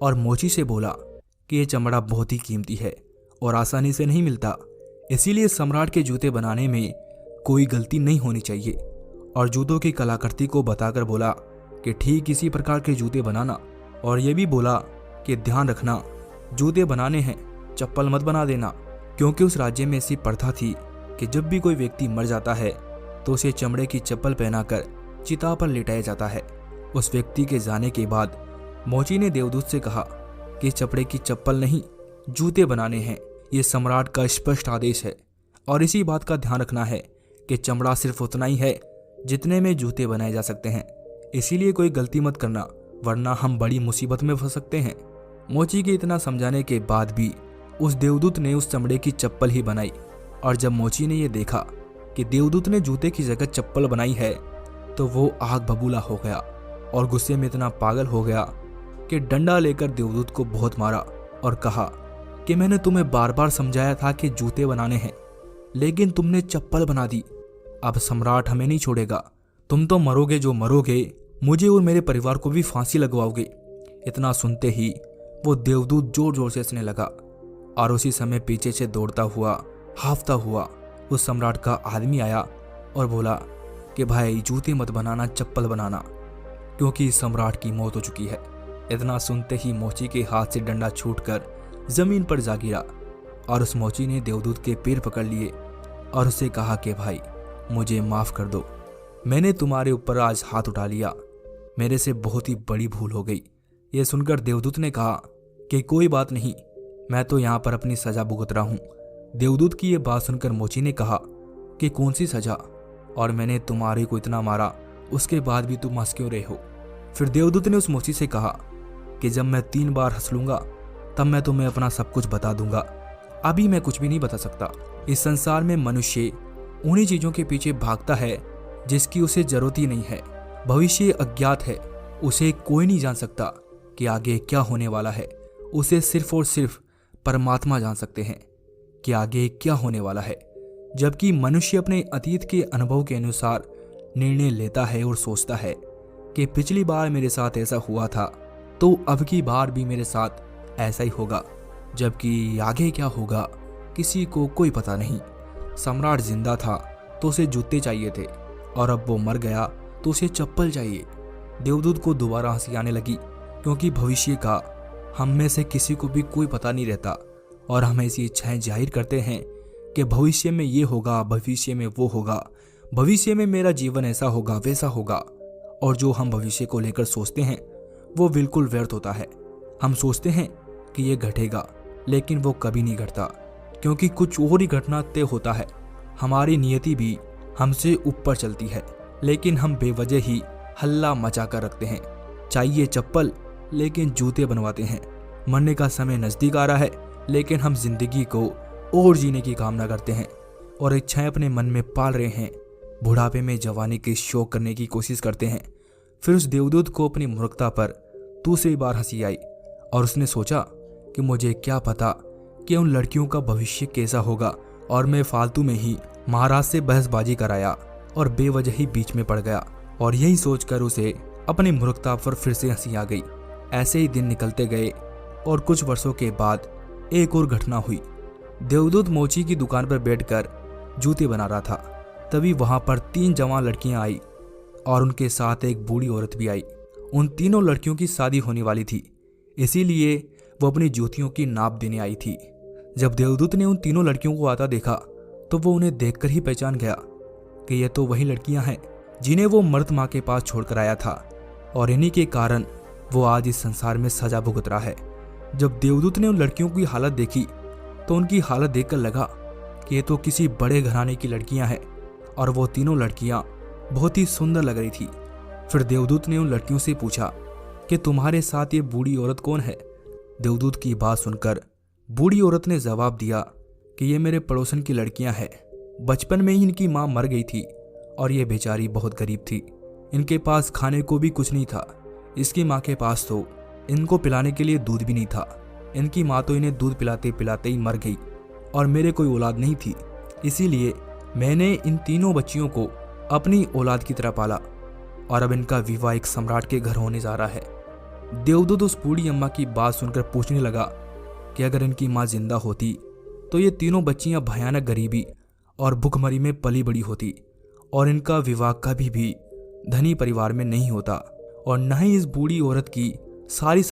और मोची से बोला कि ये चमड़ा बहुत ही कीमती है और आसानी से नहीं मिलता, इसीलिए सम्राट के जूते बनाने में कोई गलती नहीं होनी चाहिए। और जूतों की कलाकृति को बताकर बोला कि ठीक इसी प्रकार के जूते बनाना, और ये भी बोला कि ध्यान रखना जूते बनाने हैं, चप्पल मत बना देना, क्योंकि उस राज्य में ऐसी प्रथा थी कि जब भी कोई व्यक्ति मर जाता है तो उसे चमड़े की चप्पल पहनाकर चिता पर लिटाया जाता है। उस व्यक्ति के जाने के बाद मोची ने देवदूत से कहा कि चमड़े की चप्पल नहीं, जूते बनाने हैं। ये सम्राट का स्पष्ट आदेश है और इसी बात का ध्यान रखना है कि चमड़ा सिर्फ उतना ही है जितने में जूते बनाए जा सकते हैं, इसीलिए कोई गलती मत करना वरना हम बड़ी मुसीबत में फंस सकते हैं। मोची के इतना समझाने के बाद भी उस देवदूत ने उस चमड़े की चप्पल ही बनाई। और जब मोची ने यह देखा कि देवदूत ने जूते की जगह चप्पल बनाई है तो वो आग बबूला हो गया और गुस्से में इतना पागल हो गया कि डंडा लेकर देवदूत को बहुत मारा और कहा कि मैंने तुम्हें बार बार समझाया था कि जूते बनाने हैं, लेकिन तुमने चप्पल बना दी। अब सम्राट हमें नहीं छोड़ेगा, तुम तो मरोगे जो मरोगे, मुझे और मेरे परिवार को भी फांसी लगवाओगे। इतना सुनते ही वो देवदूत जोर जोर से हंसने लगा और उसी समय पीछे से दौड़ता हुआ हाफता हुआ उस सम्राट का आदमी आया और बोला कि भाई जूते मत बनाना, चप्पल बनाना, क्योंकि सम्राट की मौत हो चुकी है। इतना सुनते ही मोची के हाथ से डंडा छूटकर जमीन पर जा गिरा और उस मोची ने देवदूत के पैर पकड़ लिए और उसे कहा कि भाई मुझे माफ कर दो, मैंने तुम्हारे ऊपर आज हाथ उठा लिया, मेरे से बहुत ही बड़ी भूल हो गई। यह सुनकर देवदूत ने कहा कि कोई बात नहीं, मैं तो यहाँ पर अपनी सजा भुगत रहा हूँ। देवदूत की यह बात सुनकर मोची ने कहा कि कौन सी सजा, और मैंने तुम्हारे को इतना मारा उसके बाद भी तुम हंस क्यों रहे हो। फिर देवदूत ने उस मोची से कहा कि जब मैं 3 बार हंस लूंगा तब मैं तुम्हें अपना सब कुछ बता दूंगा, अभी मैं कुछ भी नहीं बता सकता। इस संसार में मनुष्य उन्हीं चीजों के पीछे भागता है जिसकी उसे जरूरत ही नहीं है। भविष्य अज्ञात है, उसे कोई नहीं जान सकता कि आगे क्या होने वाला है। उसे सिर्फ और सिर्फ परमात्मा जान सकते हैं कि आगे क्या होने वाला है। जबकि मनुष्य अपने अतीत के अनुभव के अनुसार निर्णय लेता है और सोचता है कि पिछली बार मेरे साथ ऐसा हुआ था तो अब की बार भी मेरे साथ ऐसा ही होगा, जबकि आगे क्या होगा किसी को कोई पता नहीं। सम्राट जिंदा था तो उसे जूते चाहिए थे और अब वो मर गया तो उसे चप्पल चाहिए। देवदूत को दोबारा हंसी आने लगी, क्योंकि भविष्य का हम में से किसी को भी कोई पता नहीं रहता और हम ऐसी इच्छाएं जाहिर करते हैं कि भविष्य में ये होगा, भविष्य में वो होगा, भविष्य में मेरा जीवन ऐसा होगा वैसा होगा। और जो हम भविष्य को लेकर सोचते हैं वो बिल्कुल व्यर्थ होता है। हम सोचते हैं कि ये घटेगा, लेकिन वो कभी नहीं घटता, क्योंकि कुछ और ही घटना तय होता है। हमारी नियति भी हमसे ऊपर चलती है, लेकिन हम बेवजह ही हल्ला मचा कर रखते हैं। चाहिए चप्पल, लेकिन जूते बनवाते हैं। मरने का समय नजदीक आ रहा है, लेकिन हम जिंदगी को और जीने की कामना करते हैं और इच्छाएं अपने मन में पाल रहे हैं। बुढ़ापे में जवानी के शौक करने की कोशिश करते हैं। फिर उस देवदूत को अपनी मूर्खता पर दूसरी बार हंसी आई और उसने सोचा कि मुझे क्या पता कि उन लड़कियों का भविष्य कैसा होगा, और मैं फालतू में ही महाराज से बहसबाजी कराया और बेवजह ही बीच में पड़ गया। और यही सोचकर उसे अपनी मूर्खता पर फिर से हंसी आ गई। ऐसे ही दिन निकलते गए और कुछ वर्षों के बाद एक और घटना हुई। देवदूत मोची की दुकान पर बैठकर जूते बना रहा था। तभी वहां पर 3 जवान लड़कियां आई और उनके साथ एक बूढ़ी औरत भी आई। उन तीनों लड़कियों की शादी होने वाली थी, इसीलिए वो अपनी जूतियों की नाप देने आई थी। जब देवदूत ने उन तीनों लड़कियों को आता देखा तो वो उन्हें देखकर ही पहचान गया कि ये तो वही लड़कियां हैं जिन्हें वो मर्द माँ के पास छोड़कर आया था, और इन्हीं के कारण वो आज इस संसार में सजा भुगत रहा है। जब देवदूत ने उन लड़कियों की हालत देखी तो उनकी हालत देखकर लगा कि ये तो किसी बड़े घराने की लड़कियां हैं, और वो तीनों लड़कियां बहुत ही सुंदर लग रही थी। फिर देवदूत ने उन लड़कियों से पूछा कि तुम्हारे साथ ये बूढ़ी औरत कौन है। देवदूत की बात सुनकर बूढ़ी औरत ने जवाब दिया कि ये मेरे पड़ोसन की लड़कियां हैं। बचपन में ही इनकी माँ मर गई थी और ये बेचारी बहुत गरीब थी। इनके पास खाने को भी कुछ नहीं था। इसकी माँ के पास तो इनको पिलाने के लिए दूध भी नहीं था। इनकी माँ तो इन्हें दूध पिलाते पिलाते ही मर गई और मेरे कोई औलाद नहीं थी, इसीलिए मैंने इन तीनों बच्चियों को अपनी औलाद की तरह पाला और अब इनका विवाह एक सम्राट के घर होने जा रहा है। देवदूत उस बूढ़ी अम्मा की बात सुनकर पूछने लगा कि अगर इनकी माँ जिंदा होती तो ये तीनों बच्चियां भयानक गरीबी और भुखमरी में पली बड़ी होती और इनका विवाह कभी भी धनी परिवार में नहीं होता और न ही इस बूढ़ी औरत की सारी